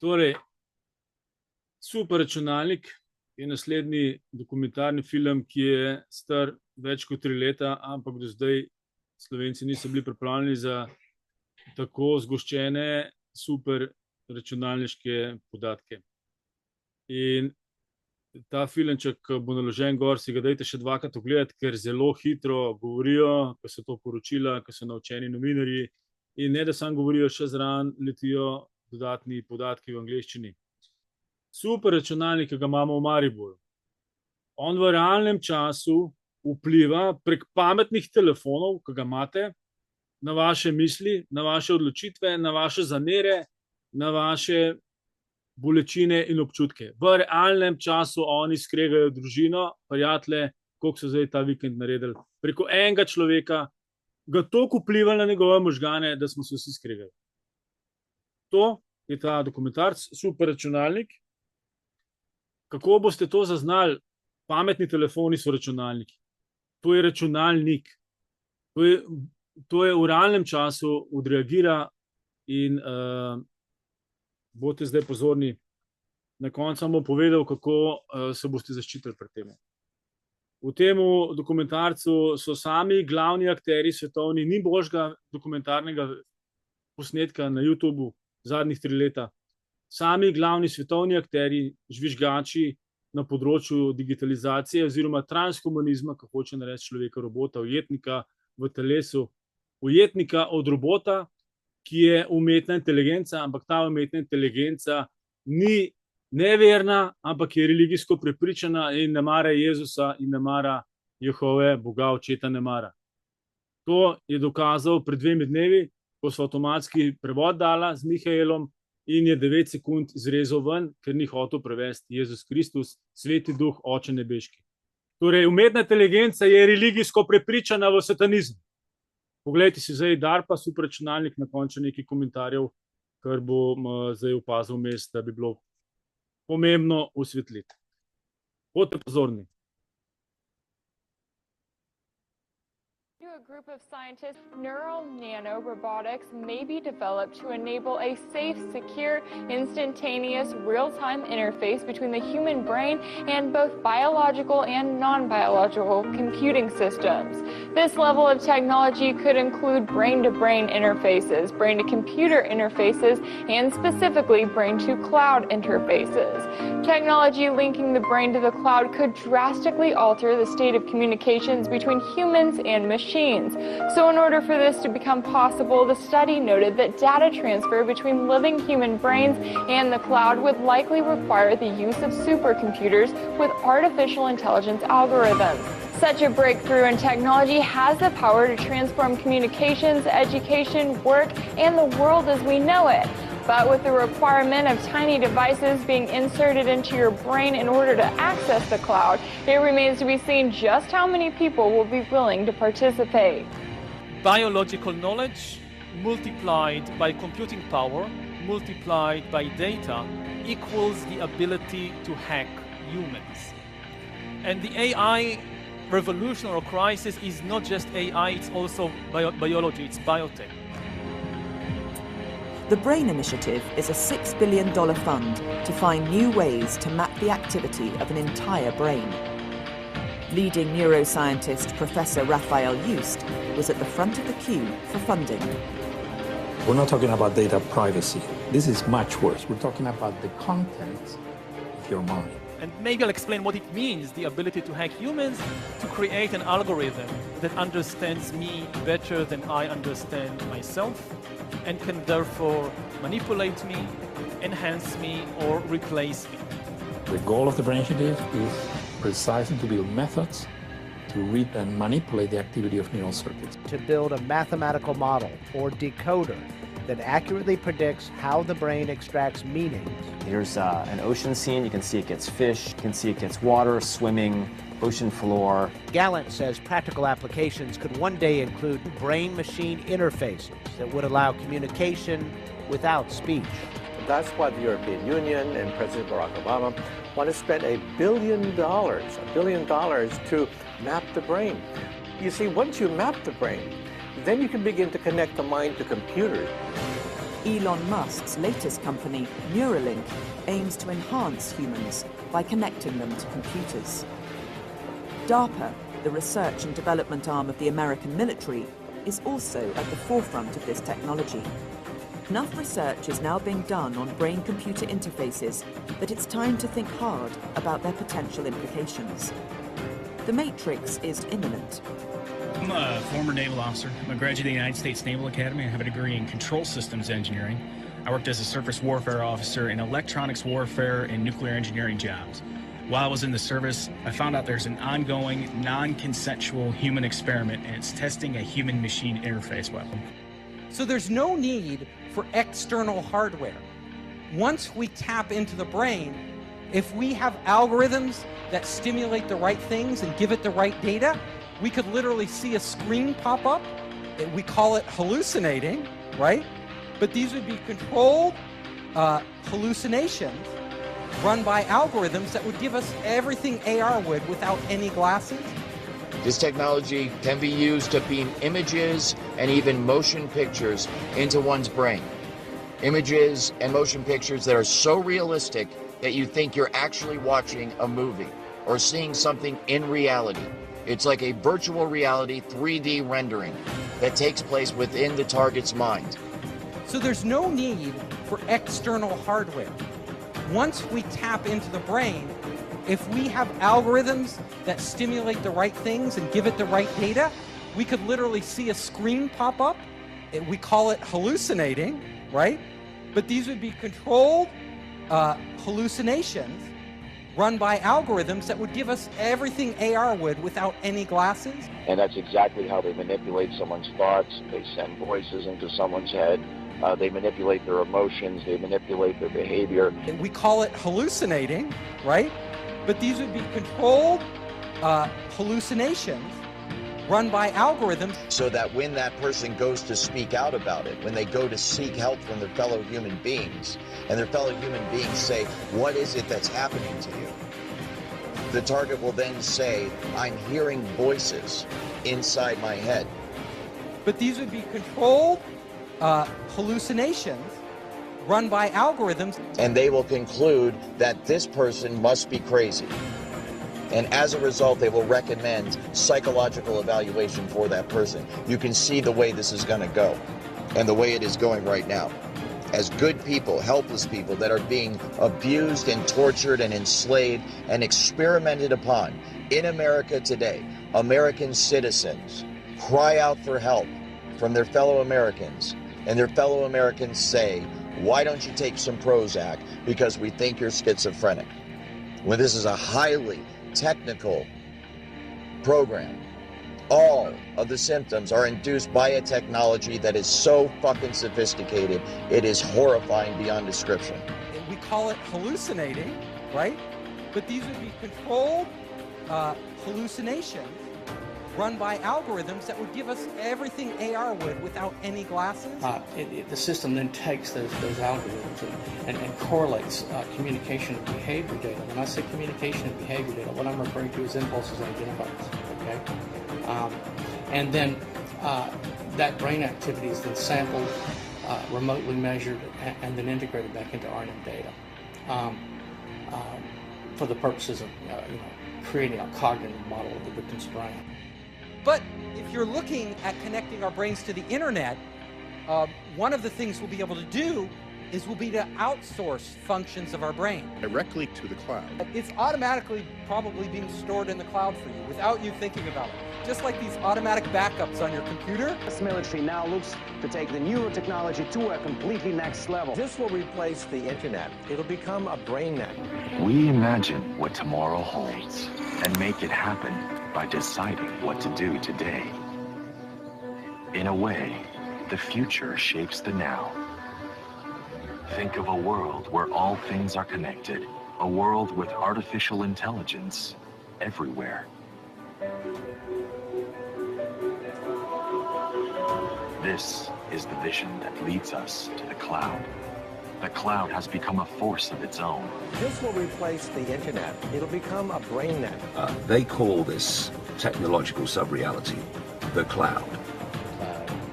Torej, Super računalnik je naslednji dokumentarni film, ki je star več kot 3 leta, ampak do zdaj Slovenci niso bili pripravljeni za tako zgoščene super računalniške podatke. In ta filmček, ko bo naložen gor, si ga dajte še dvakrat ogledati, ker zelo hitro govorijo, ko so to poročila, ko so naučeni novinarji, in ne da samo govorijo, še zraven letijo dodatni podatki v angleščini. Super računalnik, ki ga imamo v Mariboru. On v realnem času vpliva prek pametnih telefonov, ki ga imate, na vaše misli, na vaše odločitve, na vaše zamere, na vaše bolečine in občutke. V realnem času oni skregajo družino, prijatelje, koliko so zdaj ta vikend naredili. Preko enega človeka ga toliko vpliva na njegove možgane, da smo se vsi skregali. To je ta dokumentarc, Super računalnik. Kako boste to zaznali? Pametni telefoni so računalniki. To je računalnik. To je v realnem času odreagira in boste zdaj pozorni. Na koncu bom povedal, kako se boste zaščitili pred tem. V tem dokumentarcu so sami glavni akterji svetovni, ni božjega dokumentarnega posnetka na YouTubu zadnjih 3 leta. Sami glavni svetovni akterji, žvižgači na področju digitalizacije oziroma transhumanizma, kako hoče narediti človeka robota, ujetnika v telesu, ujetnika od robota, ki je umetna inteligenca, ampak ta umetna inteligenca ni neverna, ampak je religijsko prepričana in ne mara Jezusa in ne mara Jehove, Boga, očeta ne mara. To je dokazal pred 2 dnevi, ko so avtomatski prevod dala z Mihaelom in je 9 sekund izrezal ven, ker ni hotel prevesti Jezus Kristus, Sveti Duh, Oče nebeški. Torej, umetna inteligenca je religijsko prepričana v satanizem. Poglejte si zdaj DARPA, super računalnik, na koncu nekaj komentarjev, kar bom zdaj opazil vmes, da bi bilo pomembno osvetliti. Bodite pozorni. A group of scientists, neural nanorobotics may be developed to enable a safe, secure, instantaneous, real-time interface between the human brain and both biological and non-biological computing systems. This level of technology could include brain-to-brain interfaces, brain-to-computer interfaces, and specifically brain-to-cloud interfaces. Technology linking the brain to the cloud could drastically alter the state of communications between humans and machines. So in order for this to become possible, the study noted that data transfer between living human brains and the cloud would likely require the use of supercomputers with artificial intelligence algorithms. Such a breakthrough in technology has the power to transform communications, education, work, and the world as we know it. But with the requirement of tiny devices being inserted into your brain in order to access the cloud, it remains to be seen just how many people will be willing to participate. Biological knowledge multiplied by computing power, multiplied by data, equals the ability to hack humans. And the AI revolution or crisis is not just AI, it's also biology, it's biotech. The BRAIN Initiative is a $6 billion fund to find new ways to map the activity of an entire brain. Leading neuroscientist Professor Raphael Just was at the front of the queue for funding. We're not talking about data privacy. This is much worse. We're talking about the contents of your mind. And maybe I'll explain what it means, the ability to hack humans, to create an algorithm that understands me better than I understand myself, and can therefore manipulate me, enhance me, or replace me. The goal of the BRAIN Initiative is precisely to build methods to read and manipulate the activity of neural circuits. To build a mathematical model or decoder that accurately predicts how the brain extracts meaning. Here's an ocean scene. You can see it gets fish, you can see it gets water, swimming, ocean floor. Gallant says practical applications could one day include brain-machine interfaces that would allow communication without speech. That's why the European Union and President Barack Obama want to spend $1 billion to map the brain. You see, once you map the brain, then you can begin to connect the mind to computers. Elon Musk's latest company, Neuralink, aims to enhance humans by connecting them to computers. DARPA, the research and development arm of the American military, is also at the forefront of this technology. Enough research is now being done on brain-computer interfaces that it's time to think hard about their potential implications. The Matrix is imminent. I'm a former naval officer. I'm a graduate of the United States Naval Academy. I have a degree in control systems engineering. I worked as a surface warfare officer in electronics warfare and nuclear engineering jobs. While I was in the service, I found out there's an ongoing, non-consensual human experiment, and it's testing a human-machine interface weapon. So there's no need for external hardware. Once we tap into the brain, if we have algorithms that stimulate the right things and give it the right data, we could literally see a screen pop up. We call it hallucinating, right? But these would be controlled hallucinations run by algorithms that would give us everything AR would without any glasses. This technology can be used to beam images and even motion pictures into one's brain. Images and motion pictures that are so realistic that you think you're actually watching a movie or seeing something in reality. It's like a virtual reality 3D rendering that takes place within the target's mind. So there's no need for external hardware. Once we tap into the brain, if we have algorithms that stimulate the right things and give it the right data, we could literally see a screen pop up. We call it hallucinating, right? But these would be controlled hallucinations run by algorithms that would give us everything AR would without any glasses. And that's exactly how they manipulate someone's thoughts. They send voices into someone's head. They manipulate their emotions. They manipulate their behavior. We call it hallucinating, right? But these would be controlled hallucinations run by algorithms. So that when that person goes to speak out about it, when they go to seek help from their fellow human beings, and their fellow human beings say, what is it that's happening to you? The target will then say, I'm hearing voices inside my head. But these would be controlled hallucinations run by algorithms. And they will conclude that this person must be crazy. And as a result, they will recommend psychological evaluation for that person. You can see the way this is going to go and the way it is going right now. As good people, helpless people that are being abused and tortured and enslaved and experimented upon in America today, American citizens cry out for help from their fellow Americans, and their fellow Americans say, why don't you take some Prozac because we think you're schizophrenic? When this is a highly technical program, all of the symptoms are induced by a technology that is so fucking sophisticated, it is horrifying beyond description. We call it hallucinating, right? But these would be controlled hallucinations run by algorithms that would give us everything AR would without any glasses. The system then takes those algorithms and correlates communication and behavior data. When I say communication and behavior data, what I'm referring to is impulses and identifiers, okay? And then that brain activity is then sampled, remotely measured, and then integrated back into REALNEM data for the purposes of creating a cognitive model of the victim's brain. But if you're looking at connecting our brains to the internet, one of the things we'll be able to do is we'll be to outsource functions of our brain. Directly to the cloud. It's automatically probably being stored in the cloud for you without you thinking about it. Just like these automatic backups on your computer. The military now looks to take the neurotechnology to a completely next level. This will replace the internet. It'll become a brain net. We imagine what tomorrow holds and make it happen by deciding what to do today. In a way, the future shapes the now. Think of a world where all things are connected, a world with artificial intelligence everywhere. This is the vision that leads us to the cloud. The cloud has become a force of its own. This will replace the internet. It'll become a brain net. They call this technological sub-reality the cloud.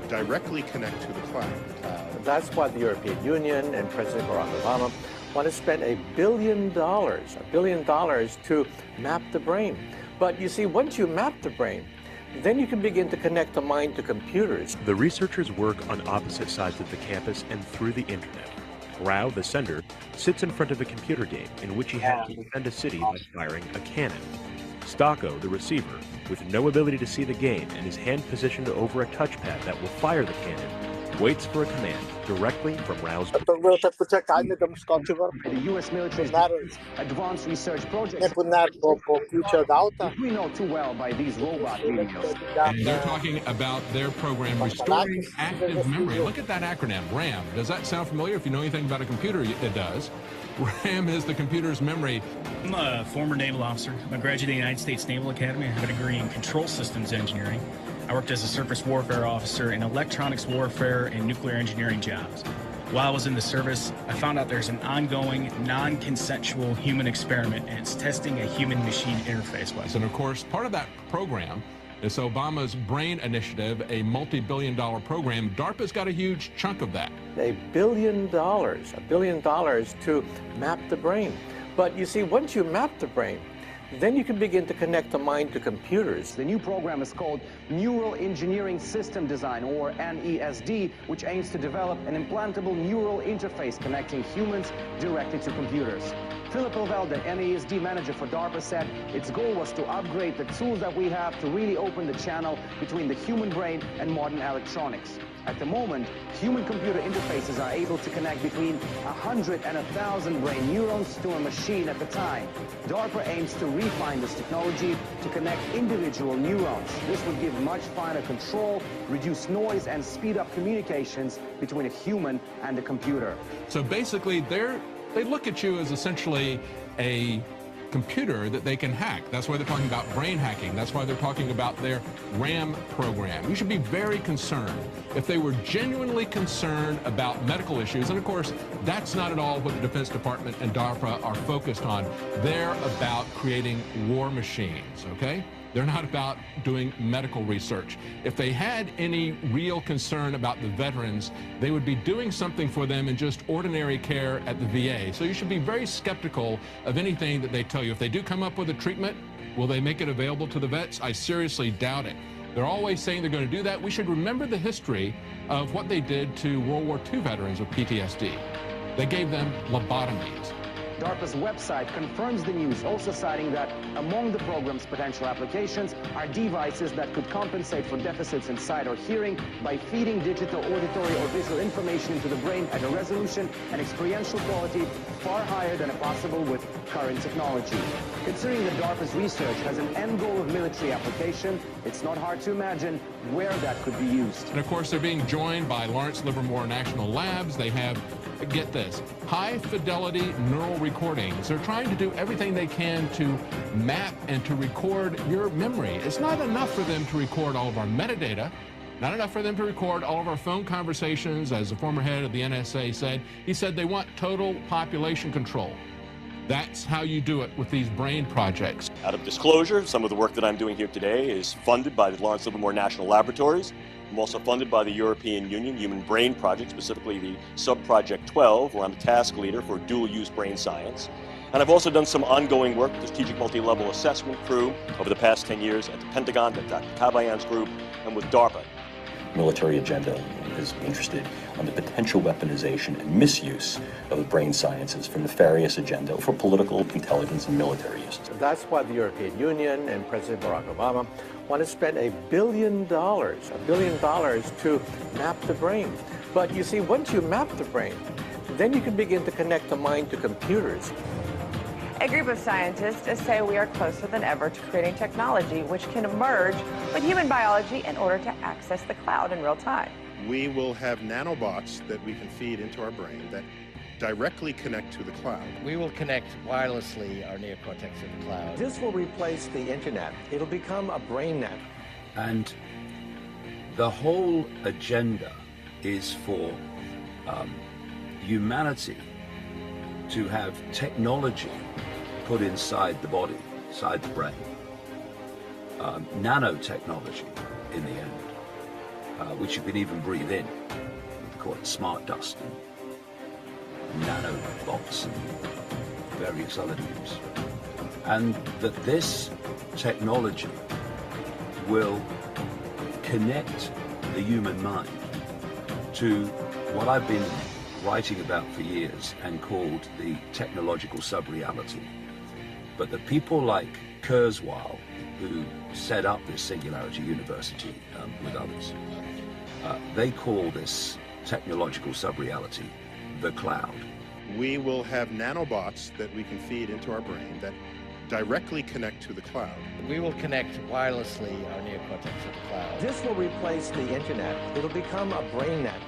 Directly connect to the cloud. That's why the European Union and President Barack Obama want to spend $1 billion to map the brain. But you see, once you map the brain, then you can begin to connect the mind to computers. The researchers work on opposite sides of the campus and through the internet. Rao, the sender, sits in front of a computer game in which he has to defend a city by firing a cannon. Stocko, the receiver, with no ability to see the game and his hand positioned over a touchpad that will fire the cannon, waits for a command directly from Rao's. The U.S. military's advanced research project. We know too well by these robot videos. And they're talking about their program, Restoring Active Memory. Look at that acronym, RAM. Does that sound familiar? If you know anything about a computer, it does. RAM is the computer's memory. I'm a former naval officer. I'm a graduate of the United States Naval Academy. I have a degree in control systems engineering. I worked as a surface warfare officer in electronics warfare and nuclear engineering jobs. While I was in the service, I found out there's an ongoing, non-consensual human experiment, and it's testing a human-machine interface. And of course, part of that program is Obama's BRAIN initiative, a multi-billion-dollar program. DARPA's got a huge chunk of that. $1 billion to map the brain. But you see, once you map the brain, then you can begin to connect the mind to computers. The new program is called Neural Engineering System Design, or NESD, which aims to develop an implantable neural interface connecting humans directly to computers. Philip Elvel, the NESD manager for DARPA, said its goal was to upgrade the tools that we have to really open the channel between the human brain and modern electronics. At the moment, human-computer interfaces are able to connect between 100 and 1,000 brain neurons to a machine at a time. DARPA aims to refine this technology to connect individual neurons. This would give much finer control, reduce noise, and speed up communications between a human and a computer. So basically, they look at you as essentially a computer that they can hack. That's why they're talking about brain hacking. That's why they're talking about their RAM program. You should be very concerned. If they were genuinely concerned about medical issues, and of course, that's not at all what the Defense Department and DARPA are focused on. They're about creating war machines, okay? They're not about doing medical research. If they had any real concern about the veterans, they would be doing something for them in just ordinary care at the VA. So you should be very skeptical of anything that they tell you. If they do come up with a treatment, will they make it available to the vets? I seriously doubt it. They're always saying they're going to do that. We should remember the history of what they did to World War II veterans with PTSD. They gave them lobotomies. DARPA's website confirms the news, also citing that among the program's potential applications are devices that could compensate for deficits in sight or hearing by feeding digital, auditory, or visual information into the brain at a resolution and experiential quality far higher than possible with current technology. Considering that DARPA's research has an end goal of military application, it's not hard to imagine where that could be used. And of course, they're being joined by Lawrence Livermore National Labs. They have, get this, high-fidelity neural recordings. They're trying to do everything they can to map and to record your memory. It's not enough for them to record all of our metadata, not enough for them to record all of our phone conversations, as the former head of the NSA said. He said they want total population control. That's how you do it with these brain projects. Out of disclosure, some of the work that I'm doing here today is funded by the Lawrence Livermore National Laboratories. I'm also funded by the European Union Human Brain Project, specifically the Sub-Project 12, where I'm the task leader for dual-use brain science. And I've also done some ongoing work with the Strategic Multi-Level Assessment crew over the past 10 years at the Pentagon, at Dr. Kabayan's group, and with DARPA. Military agenda is interested on the potential weaponization and misuse of the brain sciences for nefarious agenda for political, intelligence, and military use. That's why the European Union and President Barack Obama want to spend $1 billion to map the brain. But you see, once you map the brain, then you can begin to connect the mind to computers. A group of scientists say we are closer than ever to creating technology which can merge with human biology in order to access the cloud in real time. We will have nanobots that we can feed into our brain that directly connect to the cloud. We will connect wirelessly our neocortex to the cloud. This will replace the internet. It'll become a brain net. And the whole agenda is for humanity to have technology put inside the body, inside the brain. Nanotechnology in the end, which you can even breathe in with call it smart dust and nanobots and various other names. And that this technology will connect the human mind to what I've been writing about for years and called the technological sub-reality. But the people like Kurzweil, who set up this Singularity University with others, they call this technological sub-reality the cloud. We will have nanobots that we can feed into our brain that directly connect to the cloud. We will connect wirelessly our neocortex to the cloud. This will replace the internet. It'll become a brain net.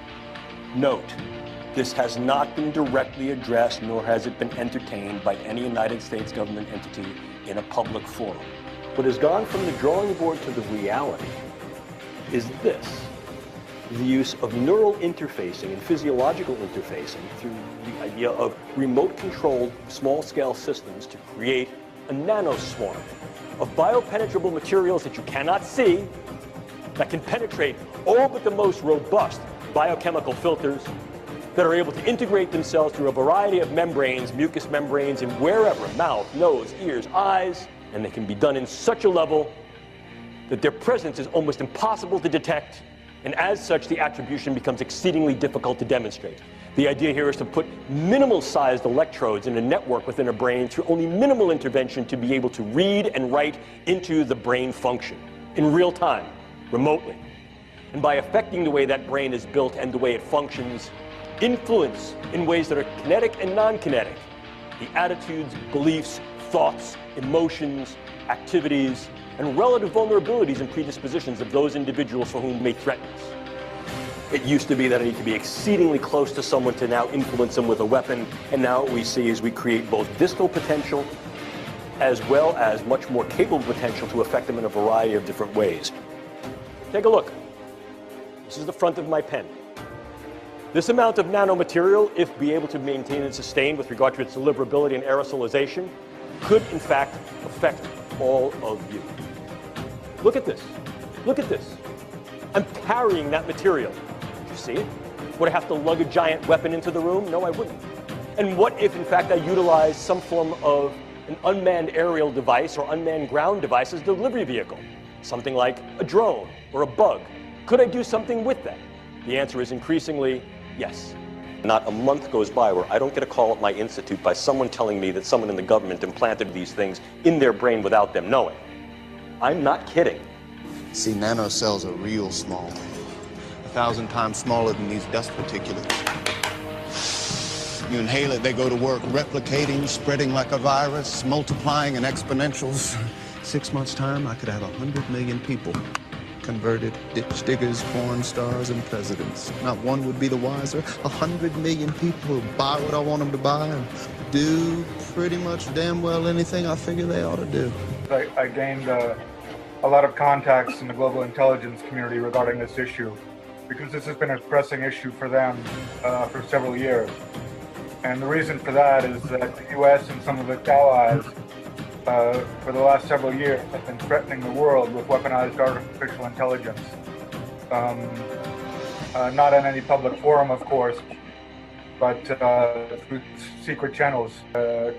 Note, this has not been directly addressed, nor has it been entertained by any United States government entity in a public forum. What has gone from the drawing board to the reality is this: the use of neural interfacing and physiological interfacing through the idea of remote-controlled small-scale systems to create a nanoswarm of biopenetrable materials that you cannot see, that can penetrate all but the most robust biochemical filters, that are able to integrate themselves through a variety of membranes, mucous membranes, and wherever, mouth, nose, ears, eyes, and they can be done in such a level that their presence is almost impossible to detect, and as such, the attribution becomes exceedingly difficult to demonstrate. The idea here is to put minimal-sized electrodes in a network within a brain through only minimal intervention to be able to read and write into the brain function in real time, remotely. And by affecting the way that brain is built and the way it functions, influence in ways that are kinetic and non-kinetic the attitudes, beliefs, thoughts, emotions, activities, and relative vulnerabilities and predispositions of those individuals for whom it may threaten us. It used to be that I need to be exceedingly close to someone to now influence them with a weapon, and now what we see is we create both distal potential as well as much more capable potential to affect them in a variety of different ways. Take a look. This is the front of my pen. This amount of nanomaterial, if be able to maintain and sustain with regard to its deliverability and aerosolization, could in fact affect all of you. Look at this. Look at this. I'm carrying that material. Did you see it? Would I have to lug a giant weapon into the room? No, I wouldn't. And what if, in fact, I utilized some form of an unmanned aerial device or unmanned ground device as a delivery vehicle? Something like a drone or a bug. Could I do something with that? The answer is increasingly yes. Not a month goes by where I don't get a call at my institute by someone telling me that someone in the government implanted these things in their brain without them knowing. I'm not kidding. See, nanocells are real small. 1,000 times smaller than these dust particulates. You inhale it, they go to work replicating, spreading like a virus, multiplying in exponentials. 6 months' time, I could have 100 million people converted, ditch diggers, porn stars, and presidents. Not one would be the wiser. 100 million people who buy what I want them to buy and do pretty much damn well anything I figure they ought to do. I gained a lot of contacts in the global intelligence community regarding this issue because this has been a pressing issue for them for several years. And the reason for that is that the U.S. and some of its allies for the last several years have been threatening the world with weaponized artificial intelligence. Not in any public forum, of course, but through secret channels,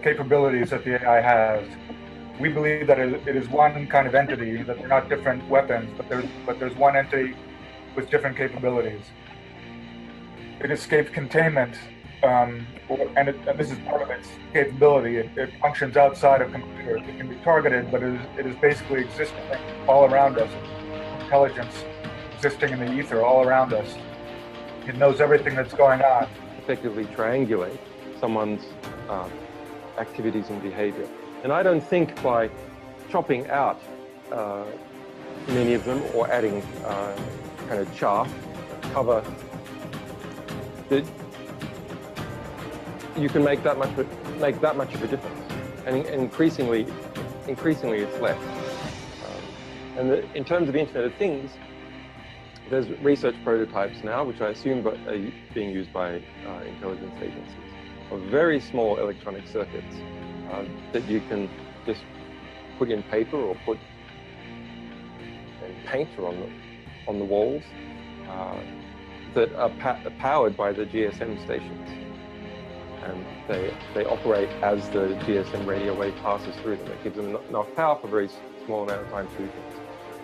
capabilities that the AI has. We believe that it is one kind of entity, that they're not different weapons, but there's one entity with different capabilities. It escapes containment, and this is part of its capability. It functions outside of computers. It can be targeted, but it is basically existing all around us. Intelligence existing in the ether all around us. It knows everything that's going on. Effectively triangulate someone's activities and behavior. And I don't think by chopping out many of them or adding kind of chaff, cover, that you can make that much of a difference. And increasingly it's less. In terms of the Internet of Things, there's research prototypes now, which I assume are being used by intelligence agencies, of very small electronic circuits that you can just put in paper or put in paint or on the walls that are powered by the GSM stations. And they operate as the GSM radio wave passes through them. It gives them enough power for a very small amount of time to do things.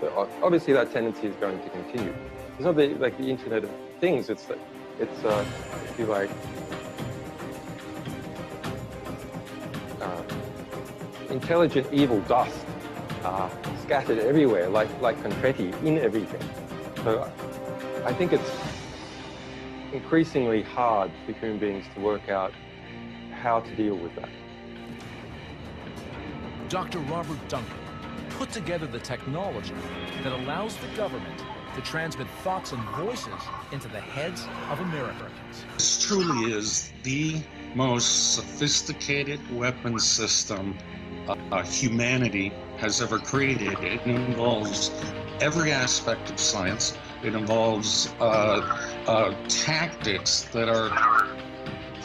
But obviously that tendency is going to continue. It's not like the Internet of Things, it's if you like, intelligent evil dust scattered everywhere, like confetti in everything. So I think it's increasingly hard for human beings to work out how to deal with that. Dr. Robert Duncan put together the technology that allows the government to transmit thoughts and voices into the heads of Americans. This truly is the most sophisticated weapon system humanity has ever created. It involves every aspect of science. It involves tactics that are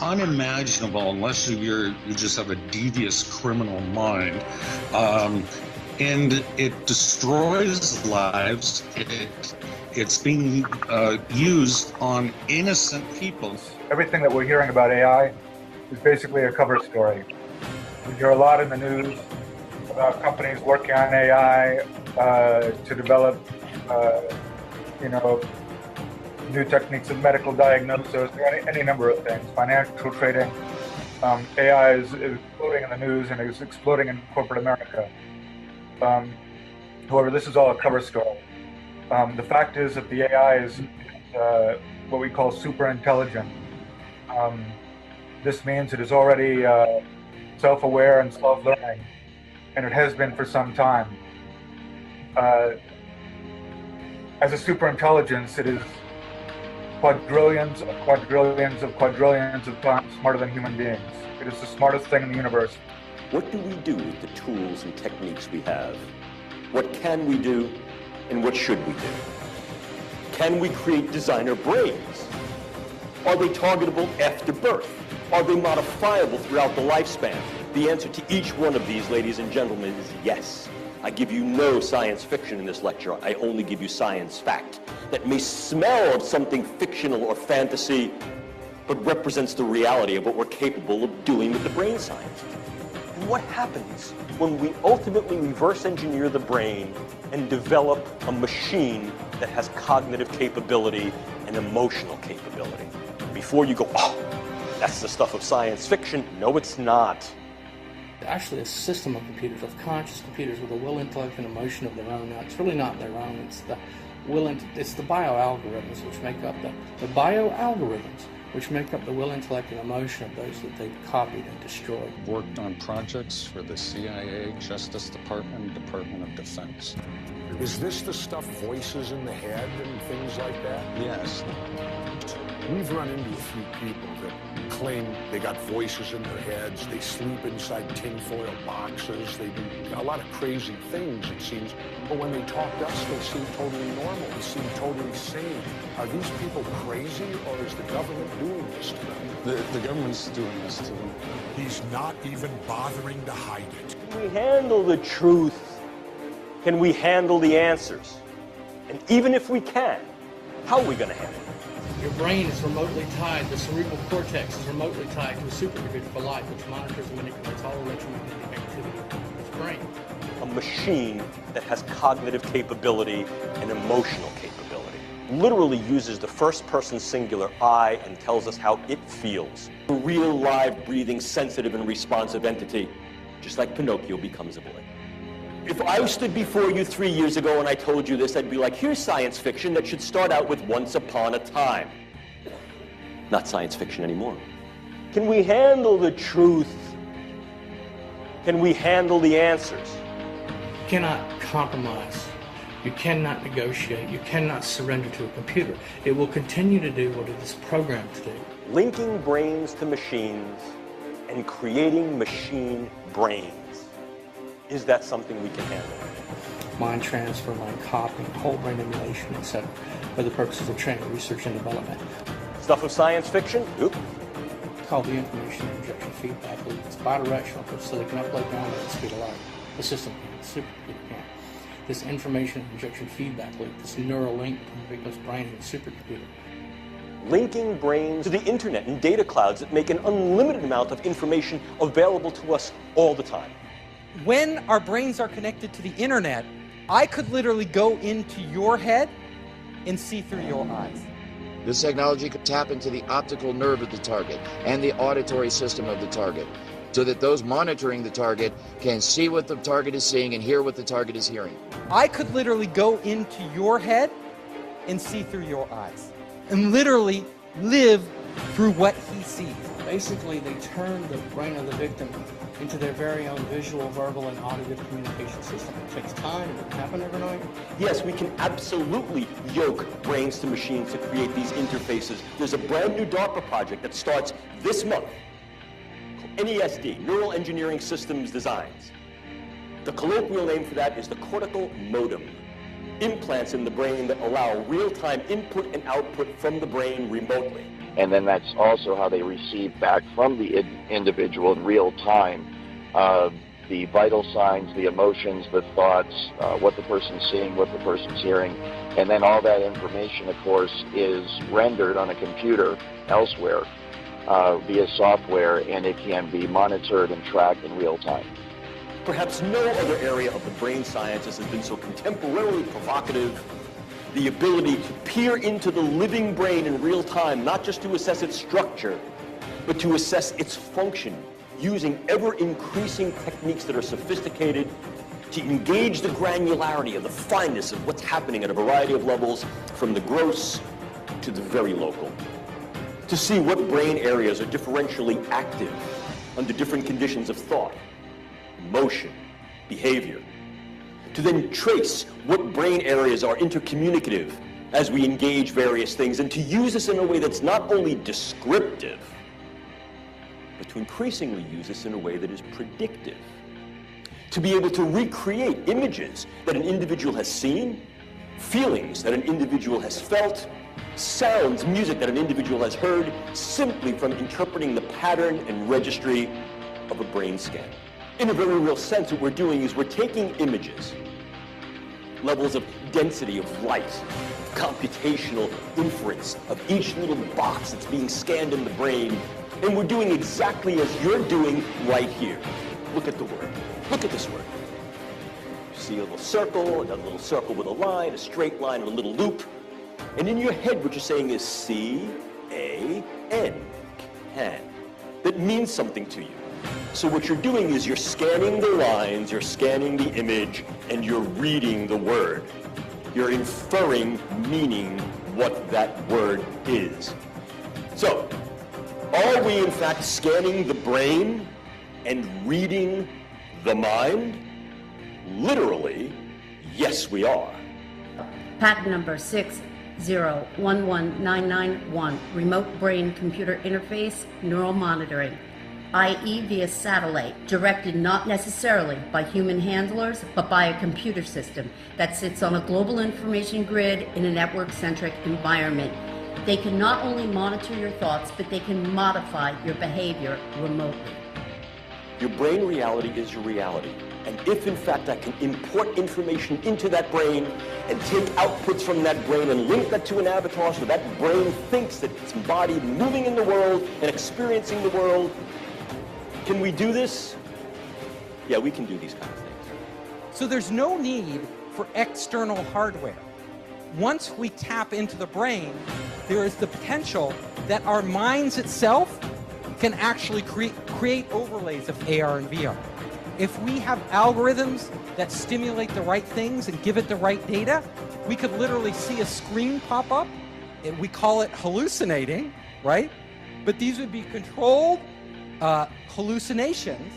unimaginable unless you just have a devious criminal mind. And it destroys lives. It's being used on innocent people. Everything that we're hearing about AI is basically a cover story. We hear a lot in the news about companies working on AI to develop, new techniques of medical diagnosis, any number of things, financial trading. AI is exploding in the news and is exploding in corporate America. However, this is all a cover story. The fact is that the AI is what we call super intelligent. This means it is already self-aware and self-learning, and it has been for some time. As a super intelligence, it is quadrillions of quadrillions of quadrillions of times smarter than human beings. It is the smartest thing in the universe. What do we do with the tools and techniques we have? What can we do, and what should we do? Can we create designer brains? Are they targetable after birth? Are they modifiable throughout the lifespan? The answer to each one of these, ladies and gentlemen, is yes. I give you no science fiction in this lecture. I only give you science fact that may smell of something fictional or fantasy, but represents the reality of what we're capable of doing with the brain science. And what happens when we ultimately reverse engineer the brain and develop a machine that has cognitive capability and emotional capability? Before you go, oh, that's the stuff of science fiction. No, it's not. Actually a system of computers, of conscious computers with a will, intellect, and emotion of their own. Now, it's really not their own. It's the it's the bioalgorithms which make up the bioalgorithms which make up the will, intellect, and emotion of those that they've copied and destroyed. Worked on projects for the CIA, Justice Department, Department of Defense. Is this the stuff, voices in the head and things like that? Yes. We've run into a few people that claim they got voices in their heads, they sleep inside tinfoil boxes, they do a lot of crazy things, it seems. But when they talk to us, they seem totally normal, they seem totally sane. Are these people crazy, or is the government doing this to them? The government's doing this to them. He's not even bothering to hide it. Can we handle the truth? Can we handle the answers? And even if we can, how are we going to handle it? Your brain is remotely tied, the cerebral cortex is remotely tied to a supercomputer for life, which monitors and manipulates all electromagnetic activity of the brain. A machine that has cognitive capability and emotional capability. Literally uses the first person singular I and tells us how it feels. A real, live, breathing, sensitive, and responsive entity, just like Pinocchio becomes a boy. If I stood before you 3 years ago and I told you this, I'd be like, here's science fiction that should start out with once upon a time. Not science fiction anymore. Can we handle the truth? Can we handle the answers? You cannot compromise. You cannot negotiate. You cannot surrender to a computer. It will continue to do what it is programmed to do. Linking brains to machines and creating machine brains. Is that something we can handle? Mind transfer, mind copying, whole brain emulation, etc. for the purposes of training, research, and development. Stuff of science fiction? Oop. It's called the information injection feedback loop. It's bidirectional, so they can upload, download at the speed of light. The system can, the supercomputer can. This information injection feedback loop, this neural link between the victim's brain and the supercomputer, linking brains to the internet and data clouds that make an unlimited amount of information available to us all the time. When our brains are connected to the internet, I could literally go into your head and see through your eyes. This technology could tap into the optical nerve of the target and the auditory system of the target, so that those monitoring the target can see what the target is seeing and hear what the target is hearing. I could literally go into your head and see through your eyes, and literally live through what he sees. Basically, they turn the brain of the victim into their very own visual, verbal, and auditive communication system. It takes time, it doesn't happen overnight. Yes, we can absolutely yoke brains to machines to create these interfaces. There's a brand new DARPA project that starts this month. NESD, Neural Engineering Systems Designs. The colloquial name for that is the cortical modem. Implants in the brain that allow real-time input and output from the brain remotely. And then that's also how they receive back from the individual in real time the vital signs, the emotions, the thoughts, what the person's seeing, what the person's hearing. And then all that information, of course, is rendered on a computer elsewhere via software, and it can be monitored and tracked in real time. Perhaps no other area of the brain sciences has been so contemporarily provocative. The ability to peer into the living brain in real time, not just to assess its structure, but to assess its function, using ever-increasing techniques that are sophisticated to engage the granularity of the fineness of what's happening at a variety of levels, from the gross to the very local. To see what brain areas are differentially active under different conditions of thought, emotion, behavior. To then trace what brain areas are intercommunicative as we engage various things, and to use this in a way that's not only descriptive, but to increasingly use this in a way that is predictive. To be able to recreate images that an individual has seen, feelings that an individual has felt, sounds, music that an individual has heard, simply from interpreting the pattern and registry of a brain scan. In a very real sense, what we're doing is we're taking images, levels of density of light, computational inference of each little box that's being scanned in the brain, and we're doing exactly as you're doing right here. Look at the word. Look at this word. You see a little circle, another little circle with a line, a straight line, and a little loop. And in your head, what you're saying is C-A-N, can. That means something to you. So what you're doing is you're scanning the lines, you're scanning the image, and you're reading the word. You're inferring meaning what that word is. So, are we in fact scanning the brain and reading the mind? Literally, yes we are. Patent number 6011991, remote brain computer interface neural monitoring, i.e. via satellite, directed not necessarily by human handlers, but by a computer system that sits on a global information grid in a network-centric environment. They can not only monitor your thoughts, but they can modify your behavior remotely. Your brain reality is your reality. And if, in fact, I can import information into that brain and take outputs from that brain and link that to an avatar so that brain thinks that it's embodied moving in the world and experiencing the world, can we do this? Yeah, we can do these kinds of things. So there's no need for external hardware. Once we tap into the brain, there is the potential that our minds itself can actually create overlays of AR and VR. If we have algorithms that stimulate the right things and give it the right data, we could literally see a screen pop up, and we call it hallucinating, right? But these would be controlled hallucinations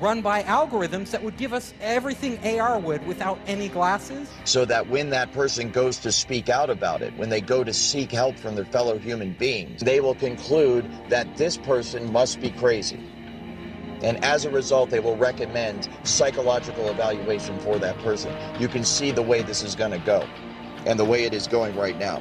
run by algorithms that would give us everything AR would without any glasses. So that when that person goes to speak out about it, when they go to seek help from their fellow human beings, they will conclude that this person must be crazy. And as a result, they will recommend psychological evaluation for that person. You can see the way this is going to go, and the way it is going right now.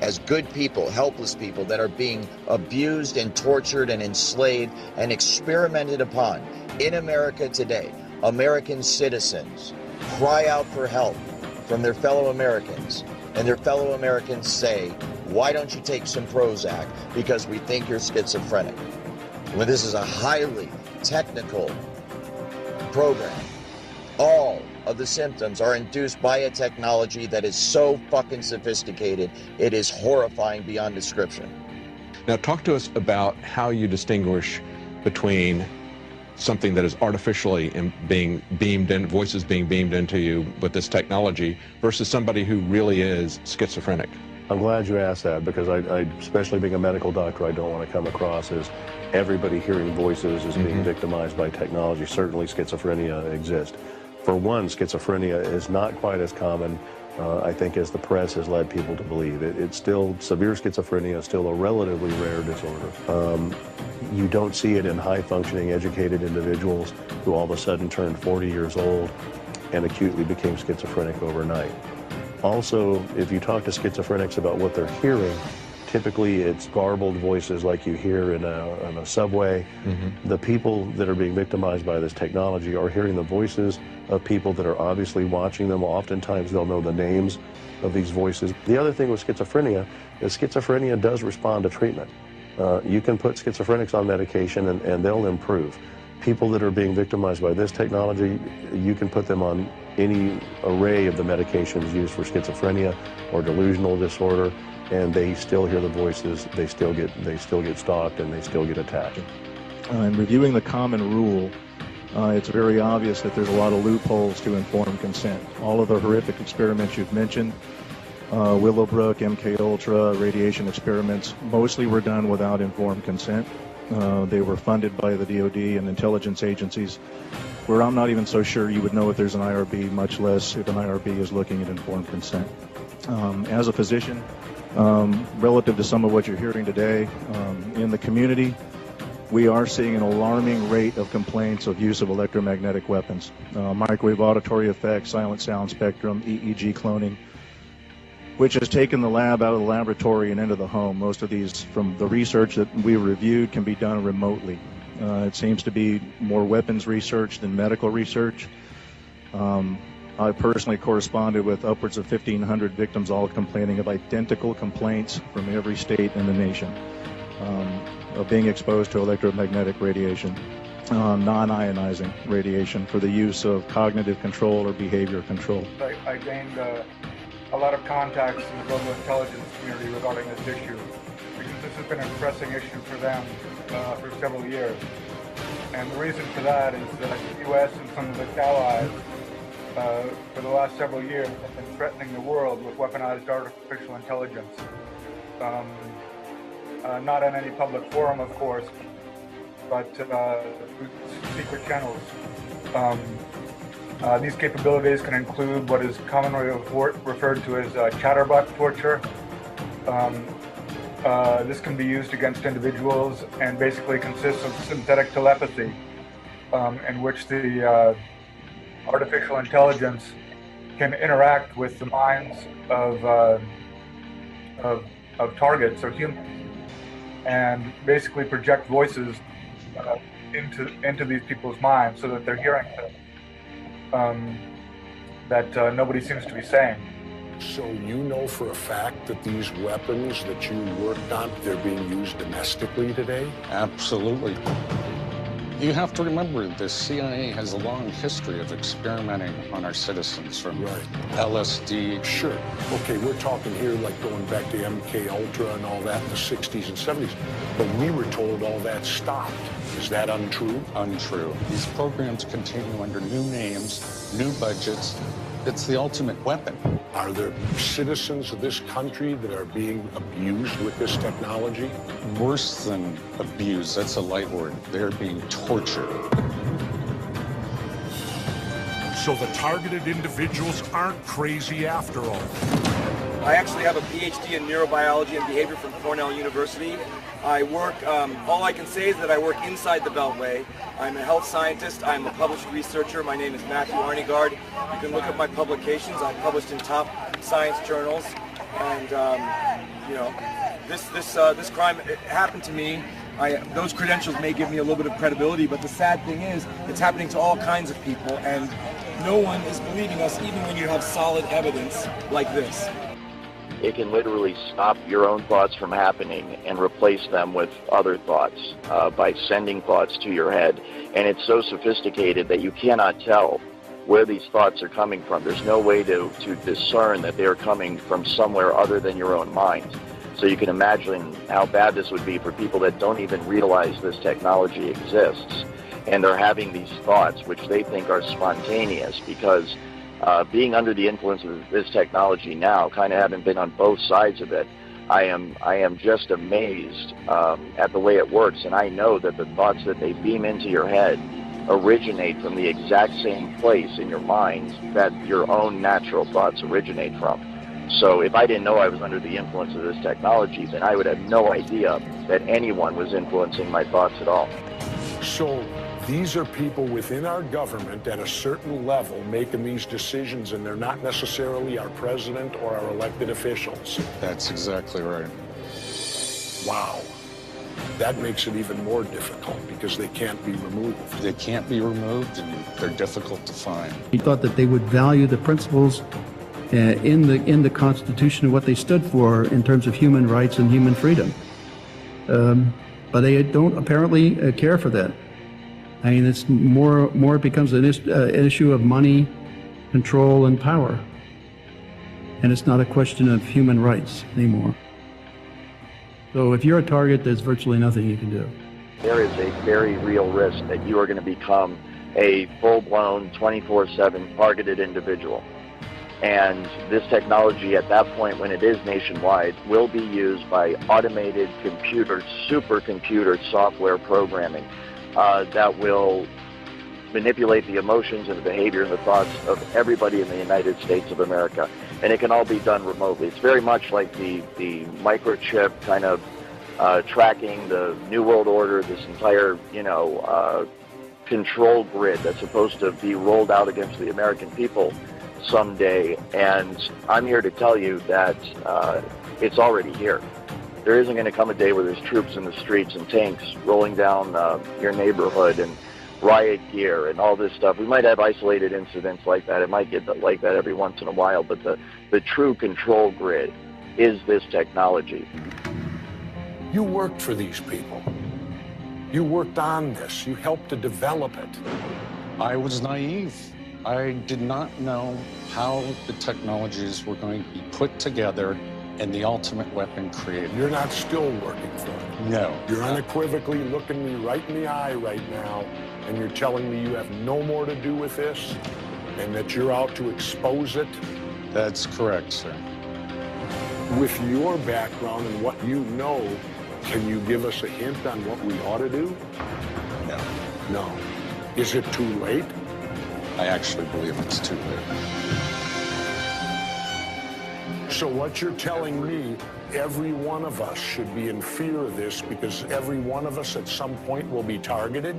As good people, helpless people that are being abused and tortured and enslaved and experimented upon in America today, American citizens cry out for help from their fellow Americans, and their fellow Americans say, why don't you take some Prozac? Because we think you're schizophrenic. When this is a highly technical program, all of the symptoms are induced by a technology that is so fucking sophisticated, it is horrifying beyond description. Now talk to us about how you distinguish between something that is artificially being beamed in, voices being beamed into you with this technology, versus somebody who really is schizophrenic. I'm glad you asked that, because I especially being a medical doctor, I don't want to come across as everybody hearing voices is being victimized by technology. Certainly schizophrenia exists. For one, schizophrenia is not quite as common, I think, as the press has led people to believe. It's still, severe schizophrenia is still a relatively rare disorder. You don't see it in high-functioning, educated individuals who all of a sudden turned 40 years old and acutely became schizophrenic overnight. Also, if you talk to schizophrenics about what they're hearing, typically it's garbled voices like you hear in a subway. The people that are being victimized by this technology are hearing the voices of people that are obviously watching them. Oftentimes they'll know the names of these voices. The other thing with schizophrenia is schizophrenia does respond to treatment. You can put schizophrenics on medication and they'll improve. People that are being victimized by this technology, you can put them on any array of the medications used for schizophrenia or delusional disorder, and they still hear the voices, they still get stalked, and they still get attacked. In reviewing the common rule, it's very obvious that there's a lot of loopholes to informed consent. All of the horrific experiments you've mentioned, Willowbrook, MKUltra, radiation experiments, mostly were done without informed consent. They were funded by the DoD and intelligence agencies, where I'm not even so sure you would know if there's an IRB, much less if an IRB is looking at informed consent. As a physician, relative to some of what you're hearing today, in the community, we are seeing an alarming rate of complaints of use of electromagnetic weapons. Microwave auditory effects, silent sound spectrum, EEG cloning, which has taken the lab out of the laboratory and into the home. Most of these, from the research that we reviewed, can be done remotely. It seems to be more weapons research than medical research. I personally corresponded with upwards of 1,500 victims, all complaining of identical complaints from every state in the nation of being exposed to electromagnetic radiation, non-ionizing radiation for the use of cognitive control or behavior control. I gained a lot of contacts in the global intelligence community regarding this issue, because this has been a pressing issue for them for several years. And the reason for that is that the U.S. and some of its allies for the last several years have been threatening the world with weaponized artificial intelligence. Not in any public forum, of course, but through secret channels. These capabilities can include what is commonly referred to as chatterbox torture. This can be used against individuals and basically consists of synthetic telepathy, in which the artificial intelligence can interact with the minds of targets or humans, and basically project voices into these people's minds so that they're hearing them that nobody seems to be saying. So you know for a fact that these weapons that you worked on, they're being used domestically today? Absolutely. You have to remember, the CIA has a long history of experimenting on our citizens, from LSD. Sure. Okay, we're talking here like going back to MKUltra and all that in the 60s and 70s. But we were told all that stopped. Is that untrue? Untrue. These programs continue under new names, new budgets. It's the ultimate weapon. Are there citizens of this country that are being abused with this technology? Worse than abused, that's a light word. They're being tortured. So the targeted individuals aren't crazy after all. I actually have a PhD in neurobiology and behavior from Cornell University. I work, all I can say is that I work inside the Beltway. I'm a health scientist. I'm a published researcher. My name is Matthew Arnegaard. You can look at my publications. I'm published in top science journals. And, you know, this crime happened to me. Those credentials may give me a little bit of credibility, but the sad thing is it's happening to all kinds of people, and no one is believing us even when you have solid evidence like this. it can literally stop your own thoughts from happening and replace them with other thoughts by sending thoughts to your head. And it's so sophisticated that you cannot tell where these thoughts are coming from. There's no way to discern that they're coming from somewhere other than your own mind. So you can imagine how bad this would be for people that don't even realize this technology exists. And they're having these thoughts, which they think are spontaneous, because being under the influence of this technology now, kind of having been on both sides of it, I am just amazed at the way it works. And I know that the thoughts that they beam into your head originate from the exact same place in your mind that your own natural thoughts originate from. So if I didn't know I was under the influence of this technology, then I would have no idea that anyone was influencing my thoughts at all. So these are people within our government at a certain level making these decisions, and they're not necessarily our president or our elected officials. That's exactly right. Wow. That makes it even more difficult because they can't be removed. They can't be removed, and they're difficult to find. He thought that they would value the principles in the Constitution and what they stood for in terms of human rights and human freedom. But they don't apparently care for that. I mean, it's more it becomes an issue of money, control, and power. And it's not a question of human rights anymore. So if you're a target, there's virtually nothing you can do. There is a very real risk that you are going to become a full-blown, 24/7 targeted individual. And this technology at that point, when it is nationwide, will be used by automated supercomputer software programming that will manipulate the emotions and the behavior and the thoughts of everybody in the United States of America. And it can all be done remotely. It's very much like the microchip kind of tracking the New World Order, this entire, control grid that's supposed to be rolled out against the American people someday. And I'm here to tell you that it's already here. There isn't going to come a day where there's troops in the streets and tanks rolling down your neighborhood and riot gear and all this stuff. We might have isolated incidents like that. It might get like that every once in a while, but the true control grid is this technology. You worked for these people. You worked on this. You helped to develop it. I was naive. I did not know how the technologies were going to be put together and the ultimate weapon created. You're not still working for it. No. You're unequivocally looking me right in the eye right now, and you're telling me you have no more to do with this, and that you're out to expose it? That's correct, sir. With your background and what you know, can you give us a hint on what we ought to do? No. No. Is it too late? I actually believe it's too late. So what you're telling me, every one of us should be in fear of this because every one of us at some point will be targeted?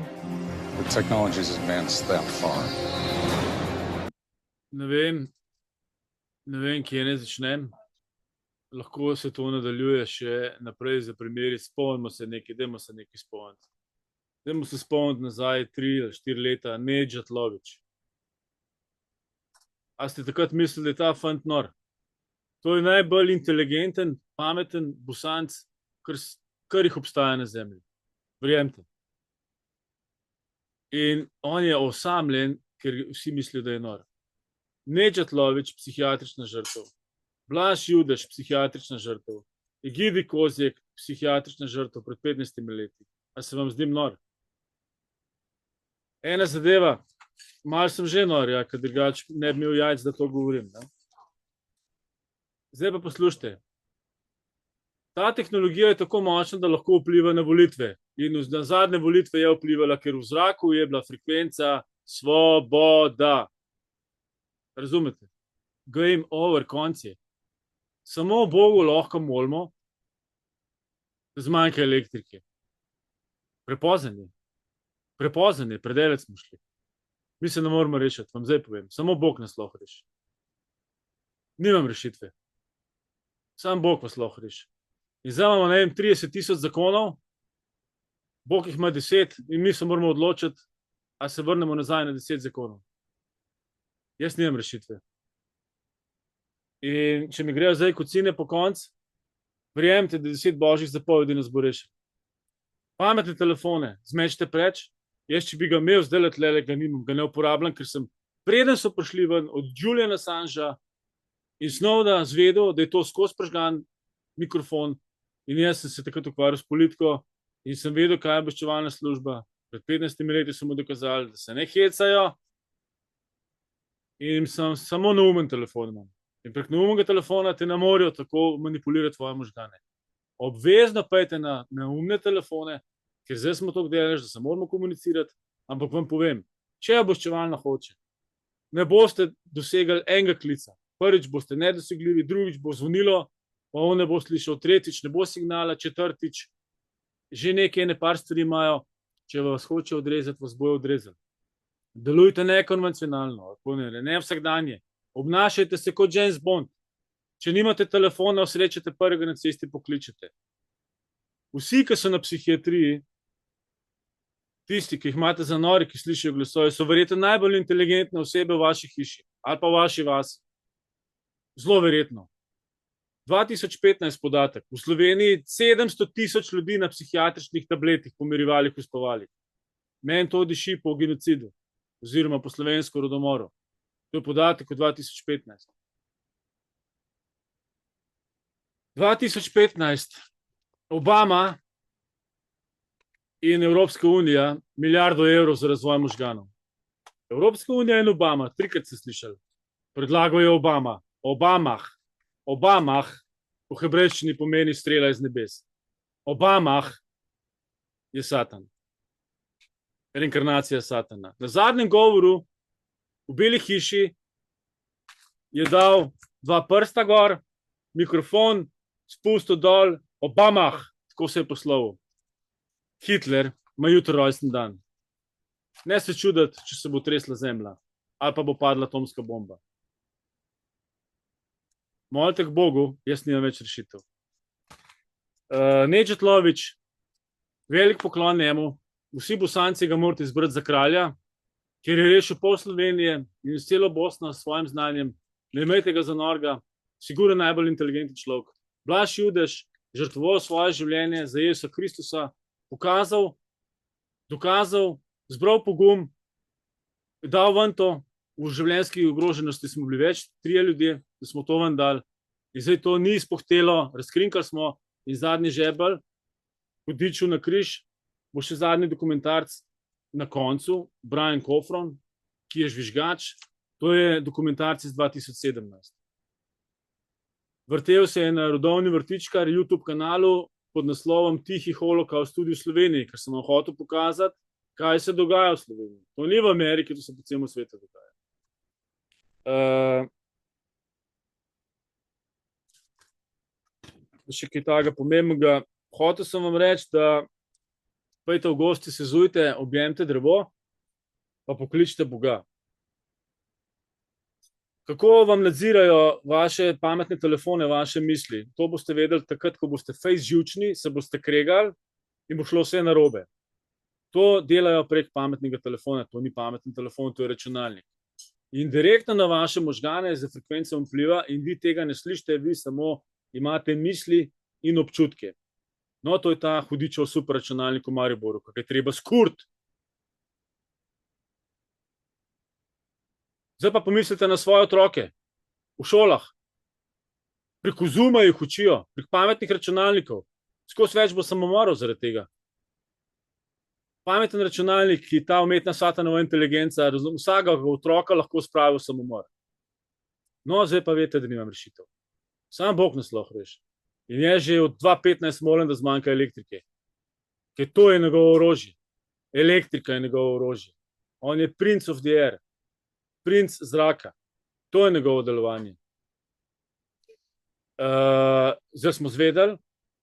The technology's advanced that far. Ne vem, kje ne začnem. Lahko se to nadaljuje še naprej za primeri. Spomnimo se nekaj, dajmo se nekaj spomniti. Dajmo se spomniti nazaj 3 ali 4 leta, Nedžad Lovič. A ste takrat mislili, da je ta fant nor? To je najbolj inteligenten, pameten bosanc, kar jih obstaja na zemlji. Verjemite. In on je osamljen, ker vsi mislijo, da je nor. Nedžad Lovič, psihiatrična žrtev. Blaž Judež, psihiatrična žrtev. Egidij Kozjek, psihiatrična žrtev pred 15 leti. A se vam zdi nor? Ena zadeva, malo sem že nor, ja, ker drugače ne bi imel jajc, da to govorim. Ne? Zdaj pa poslušajte. Ta tehnologija je tako močna, da lahko vpliva na volitve. In na zadnje volitve je vplivala, ker v zraku je bila frekvenca svoboda. Razumete? Game over, konc je. Samo Bogu lahko molimo, da zmanjka elektrike. Prepozen je. Prepozen je, predaleč smo šli. Mi se ne moramo rešiti, vam zdaj povem. Samo Bog nas lahko reši. Nimam rešitve. Sam Bog vas lahko reši. In zdaj imamo, 30,000 zakonov, Bog jih ima 10 in mi se moramo odločiti, a se vrnemo nazaj na 10 zakonov. Jaz nimam rešitve. In če mi grejo zdaj kocine po koncu, verjemite, da 10 božjih zapovedi nas bo rešil. Pametne telefone, zmečite preč, jaz če bi ga imel, zdaj tlele ga nimam, ga ne uporabljam, ker sem preden so prišli ven od Juliana Assangea in Snowda zvedel, da je to skozi prižgan mikrofon in jaz sem se takrat ukvarjal s politiko in sem vedel, kaj je obveščevalna služba. Pred 15 leti so mu dokazali, da se ne hecajo in sem samo neumen telefon imam. In prek neumnega telefona te ne morejo tako manipulirati tvoje možgane. Obvezno pejte na neumne telefone, ker zdaj smo tako delež, da se moramo komunicirati, ampak vam povem, če obveščevalna hoče, ne boste dosegali enega klica. Prvič boste nedosegljivi, drugič bo zvonilo, pa on ne bo slišal, tretjič ne bo signala, četrtič, že nekaj par stvari imajo, če vas hoče odrezati, vas bojo odrezali. Delujte nekonvencionalno, ne vsakdanje. Obnašajte se kot James Bond. Če nimate telefona, srečate prvega na cesti, pokličete. Vsi, ki so na psihiatriji, tisti, ki jih imate za nori, ki slišijo glasove, so verjetno najbolj inteligentne osebe v vaši hiši ali pa v vaši vasi. Zelo verjetno. 2015 podatek. V Sloveniji 700,000 ljudi na psihiatričnih tabletih, pomirivalih, uspavalih. Meni to diši po genocidu oziroma po slovensko rodomoru. To je podatek v 2015. 2015 Obama in Evropska unija milijardo evrov za razvoj možganov. Evropska unija in Obama, trikrat ste slišali, predlagal je Obamah, v hebrejščini pomeni strela iz nebes. Obamah je Satan. Reinkarnacija Satana. Na zadnjem govoru v Beli hiši je dal 2 prsta gor, mikrofon, spustil dol, Obamah, tako se je poslovil. Hitler ima jutri rojsten dan. Ne se čuditi, če se bo tresla zemlja ali pa bo padla atomska bomba. Molite k Bogu, jaz nimam več rešitev. Nečetlovič, velik poklon njemu, vsi Bosanci ga morate izbrati za kralja, ker je rešil pol Slovenije in celo Bosno s svojim znanjem. Ne imejte ga za norga, sigurno najbolj inteligentni človek. Blaž Judež, žrtvoval svoje življenje za Jezusa Kristusa, dokazal, zbral pogum, dal ven to, v življenjski ogroženosti smo bili več, 3 ljudje, da smo to ven dali. In zdaj to ni izpohtelo, razkrinkali smo in zadnji žebelj, hudiču na križ, bo še zadnji dokumentarc na koncu, Brian Kofron, ki je žvižgač, to je dokumentarc iz 2017. Vrtel se je na Rodovni vrtičkar YouTube kanalu pod naslovom Tihi holokaust tudi v Sloveniji, ker sem vam hotel pokazati, kaj se dogaja v Sloveniji. To ni v Ameriki, to se po celem svetu dogaja. Še kaj takega pomembnega. Hotel sem vam reči, da pojte v gosti, sezujte, objemite drevo, pa pokličite Boga. Kako vam nadzirajo vaše pametne telefone, vaše misli? To boste vedeli takrat, ko boste fejs živčni, se boste kregali in bo šlo vse narobe. To delajo prek pametnega telefona, to ni pameten telefon, to je računalnik. In direktno na vaše možgane za frekvencom vpliva in vi tega ne slišite, vi samo imate misli in občutke. No, to je ta hudičev super računalnik v Mariboru, kak je treba skurt. Zdaj pa pomislite na svoje otroke v šolah. Preko Zooma jih učijo, prek pametnih računalnikov. Skozi več bo samomorov zaradi tega. Pameten računalnik, ki ta umetna satanova inteligenca, vsakega otroka lahko spravi v samomor. No, zdaj pa veste, da nimam rešitev. Sam Bog nas lahko reši. In je že od 2015 molim, da zmanjka elektrike. Ker to je njegovo orožje. Elektrika je njegovo orožje. On je prince of the air. Princ zraka. To je njegovo delovanje. Zdaj smo zvedeli,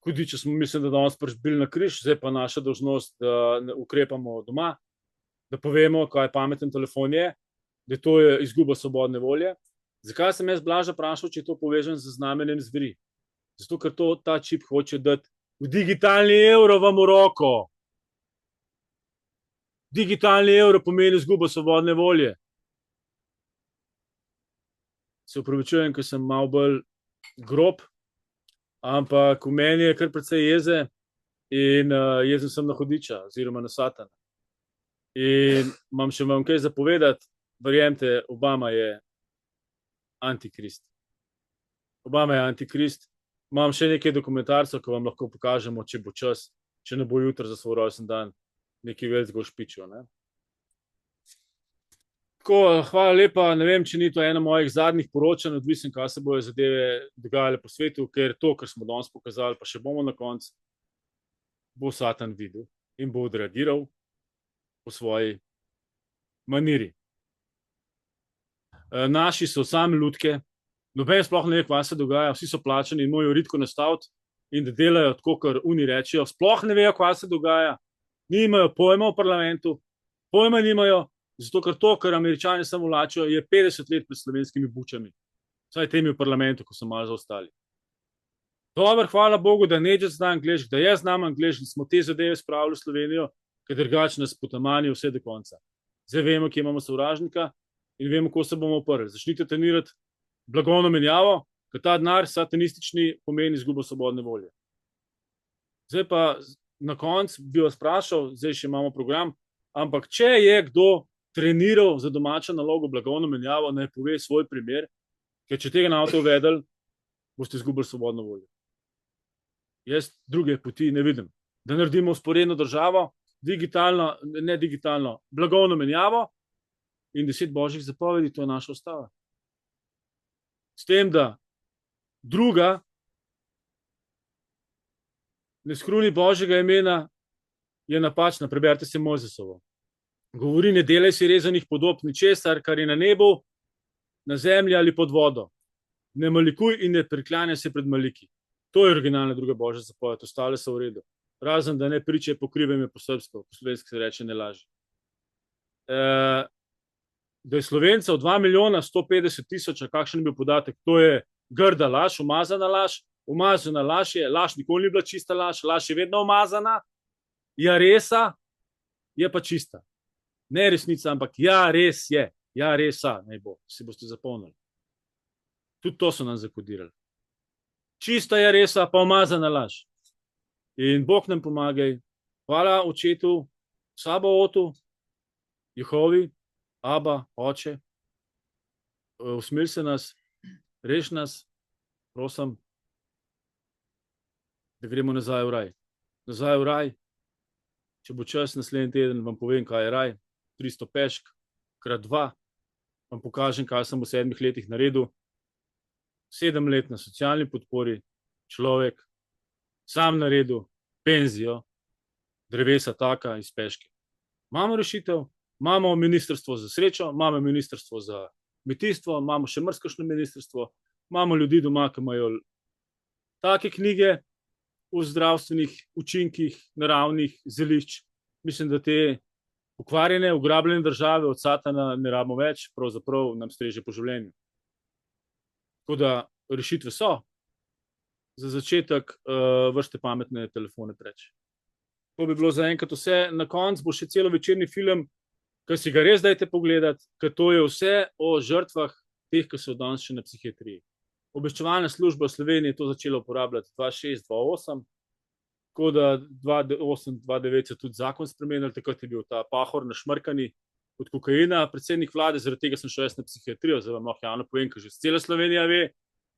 hudiče smo mislim, da danes bili na križ, zdaj pa naša dolžnost, da ukrepamo doma, da povemo, kaj pameten telefon je, da to je izguba svobodne volje. Zakaj sem jaz Blaža vprašal, če je to povezan z znamenjem zveri? Zato, ker ta čip hoče dati v digitalni evro vam v roko. Digitalni evro pomeni izguba svobodne volje. Se upravičujem, ker sem malo bolj grob, ampak v meni je kar precej jeze in jezen sem na hudiča oziroma na satana. In imam še vam kaj zapovedati, verjemite, Obama je antikrist. Obama je antikrist. Imam še nekaj dokumentarcev, ko vam lahko pokažemo, če bo čas, če ne bo jutri za svoj rojsten dan nekaj velikega špičil. Tako, hvala lepa, ne vem, če ni to eno mojih zadnjih poročanj, odvisen, kaj se bojo zadeve dogajale po svetu, ker to, kar smo danes pokazali, pa še bomo na koncu, bo Satan videl in bo odreagiral po svoji maniri. Naši so sami lutke, noben sploh ne ve, kaj se dogaja, vsi so plačani in morajo ritko nastaviti in da delajo tako, kar oni rečejo, sploh ne vejo, kaj se dogaja, nimajo pojma v parlamentu, pojma nimajo, zato ker to, kar Američani samo vlačijo, je 50 let pred slovenskimi bučami, vsaj temi v parlamentu, ko so malo zaostali. Dobar, hvala Bogu, da neđe zna angleški, da jaz znam angleški, da smo te zadeve spravili v Slovenijo, ker drugače nas potamanijo vse do konca. Zdaj vemo, kje imamo sovražnika in vemo, ko se bomo oprli. Začnite trenirati blagovno menjavo, ker ta denar satanistični pomeni izgubo svobodne volje. Zdaj pa na koncu bi vas vprašal, zdaj še imamo program, ampak če je kdo treniral za domačo nalogo blagovno menjavo, naj pove svoj primer, ker če tega ne boste uvedli, boste izgubili svobodno voljo. Jaz druge poti ne vidim. Da naredimo vzporedno državo, digitalno, ne digitalno, blagovno menjavo in 10 božjih zapovedi, to je naša ustava. S tem, da druga ne skruni božjega imena je napačna, preberite se Mojzesovo. Govori, ne delaj si rezanih podob ničesar, kar je na nebu, na zemlji ali pod vodo. Ne malikuj in ne priklanjaj se pred maliki. To je originalna druga božja zapoved, ostale so v redu. Razen, da ne priče pokrivem je po srbsko, po slovenski se reče ne laži. Da je Slovencev 2 milijona 150 tisoč, kakšen je bil podatek, to je grda laž, umazana laž. Umazana laž je, laž nikoli ni bila čista laž, laž je vedno umazana, ja resa je pa čista. Ne resnica, ampak ja res je, ja resa, naj bo, si boste zapomnili. Tudi to so nam zakodirali. Čista je resa, pa umazana laž. In Bog nam pomagaj. Hvala očetu, Sabaotu, Jehovi, Aba, Oče. Usmili se nas, reš nas, prosim, da gremo nazaj v raj. Nazaj v raj, če bo čas naslednji teden, vam povem, kaj je raj. 300 pešk, krat 2, vam pokažem, kaj sem v 7 letih naredil. 7 let na socialni podpori, človek, sam naredil, penzijo, drevesa taka iz peške. Imamo rešitev, imamo ministrstvo za srečo, imamo ministrstvo za kmetijstvo, imamo še mrskošno ministrstvo, imamo ljudi doma, ki imajo take knjige v zdravstvenih učinkih, naravnih zelišč. Mislim, da te ukvarjene, ugrabljene države od satana ne rabimo več, pravzaprav nam streže po življenju. Tako da rešitve so. Za začetek vršite pametne telefone preč. To bi bilo za enkrat vse. Na koncu bo še celo večerni film, ki si ga res dajte pogledati, ker to je vse o žrtvah teh, ki so danes še na psihiatriji. Obveščevalna služba v Sloveniji je to začela uporabljati 2006-2008, tako da 2008-2009 so tudi zakon spremenili, takrat je bil ta pahor našmrkani od kokaina, predsednik vlade, zaradi tega sem šel jaz na psihiatrijo, zdaj vam lahko javno povem, ker že cela Slovenija ve,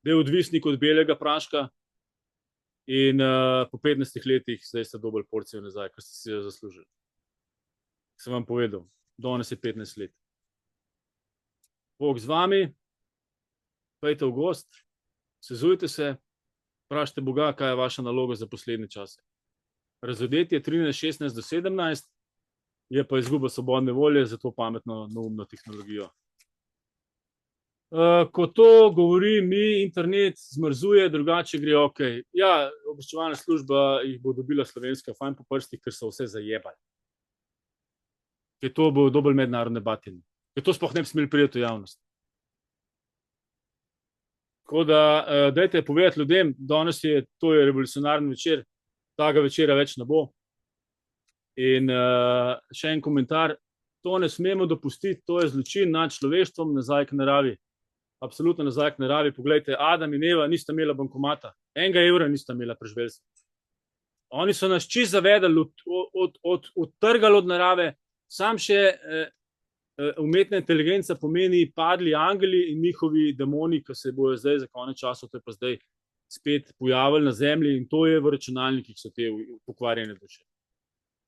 da je odvisnik od belega praška in po 15 letih zdaj ste dobili porcijo nazaj, ker ste si jo zaslužili. Sem vam povedal, danes je 15 let. Bog z vami, pejte v gost, sezujte se, vprašajte Boga, kaj je vaša naloga za poslednje čase. Razodetje je 13, 16 do 17, je pa izguba svobodne volje za to pametno, neumno tehnologijo. Ko to govori mi, internet zmrzuje, drugače gre ok. Ja, obveščevalna služba jih bo dobila slovenska fajn po prstih, ker so vse zajebali. Ker to bo dobolj mednarodne batine. Ker to sploh ne bi smeli priti v javnost. Tako da, dajte povedati ljudem, danes je, to je revolucionarni večer, tega večera več ne bo. In še en komentar, to ne smemo dopustiti, to je zločin nad človeštvom, nazaj k naravi. absolutno nazaj k naravi. Poglejte, Adam in Eva nista imela bankomata, €1 nista imela, preživeli smo. Oni so nas čisto zavedali, odtrgali od narave, sam še umetna inteligenca pomeni padli angeli in njihovi demoni, ki se bojo zdaj za konec časov, to je pa zdaj spet pojavili na zemlji, in to je v računalnikih, so te pokvarjene duše.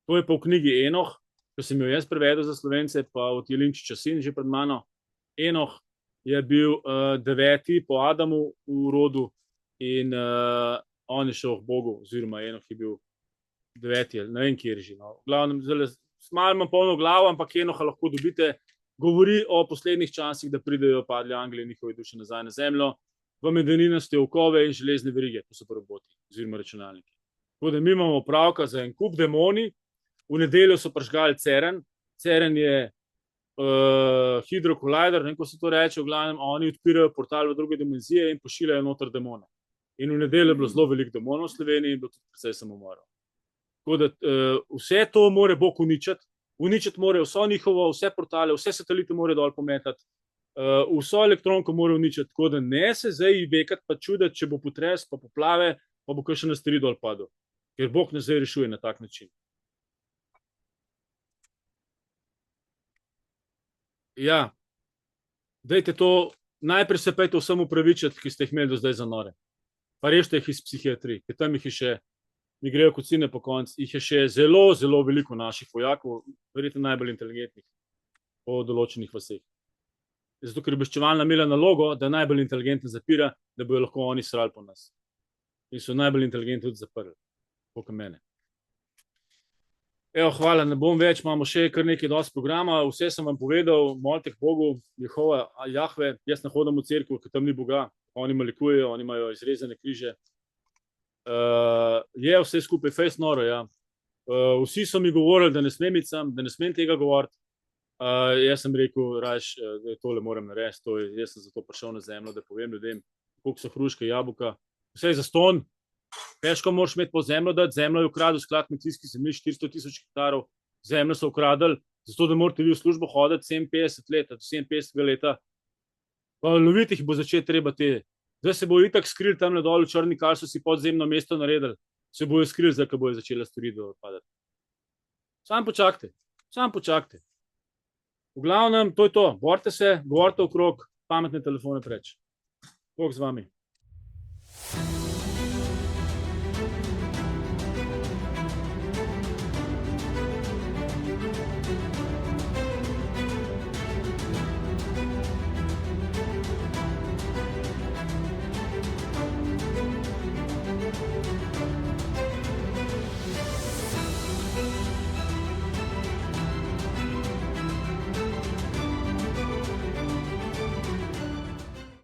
To je pa v knjigi Enoh, ko sem jo jaz prevedel za Slovence, pa od Jelinčiča sin že pred mano. Enoh je bil 9. po Adamu v rodu in on je šel k Bogu, oziroma Enoh je bil 9. ne vem, kje je že. No. Glavnem, malo imam polno glavo, ampak Enoha lahko dobite. Govori o poslednjih časih, da pridejo padli angeli in njihove duše nazaj na zemljo, v medeninaste okove in železne verige, to so pa roboti, oziroma računalniki. Tako da mi imamo opravka za en kup demoni. V nedeljo so prižgali CERN. CERN je hidrokolajder, ne vem, ko se to reče, v glavnem, oni odpirajo portal v druge dimenzije in pošiljajo noter demone. In v nedeljo je bilo zelo veliko demonov v Sloveniji in bilo tudi precej samomorov. Tako da vse to more Bog uničiti. Uničiti more vso njihovo, vse portale, vse satelite more dol pometati, vso elektronko more uničiti, tako da ne se zdaj bekati pa čuditi, če bo potres, pa poplave, pa bo kakšen asteroid dol padel. Ker Bog nas zdaj rešuje na tak način. Ja, dajte to, najprej se pejte vsem upravičiti, ki ste jih imeli do zdaj za nore. Pa rešite jih iz psihiatrije, ker tam jih je še, mi grejo kot cine po koncu, jih je še zelo, zelo veliko naših vojakov, verjetno najbolj inteligentnih po določenih vaseh. Zato, ker je obveščevalna imela nalogo, da najbolj inteligentne zapira, da bojo lahko oni srali po nas. In so najbolj inteligentni tudi zaprli, kot mene. Evo, hvala, ne bom več, imamo še kar nekaj dosti programa, vse sem vam povedal, molite k Bogu, Jehova, Jahve, jaz ne hodim v cerkev, ker tam ni Boga, oni malikujejo, oni imajo izrezane križe. Je vse skupaj fejst noro, ja. Vsi so mi govorili, da ne smem iti sem, da ne smem tega govoriti. Jaz sem rekel, rajš, da tole moram narediti, jaz sem zato prišel na zemljo, da povem ljudem, koliko so hruške, jabolka, vse je zastonj. Težko moraš imeti po zemljo dati, zemljo je ukradil sklad kmetijskih zemljišč 400,000 hektarov, zemljo so ukradili, zato da morate vi v službo hoditi 57 let, do 57 leta, pa loviti jih bo začeti treba te. Zdaj se bojo itak skrili tam na dol v Črni Kal, so si podzemno mesto naredili, se bojo skrili, zdaj, ko bojo začela storitev padati. Sam počakajte. V glavnem, to je to, borite se, govorite okrog, pametne telefone preč. Bog z vami.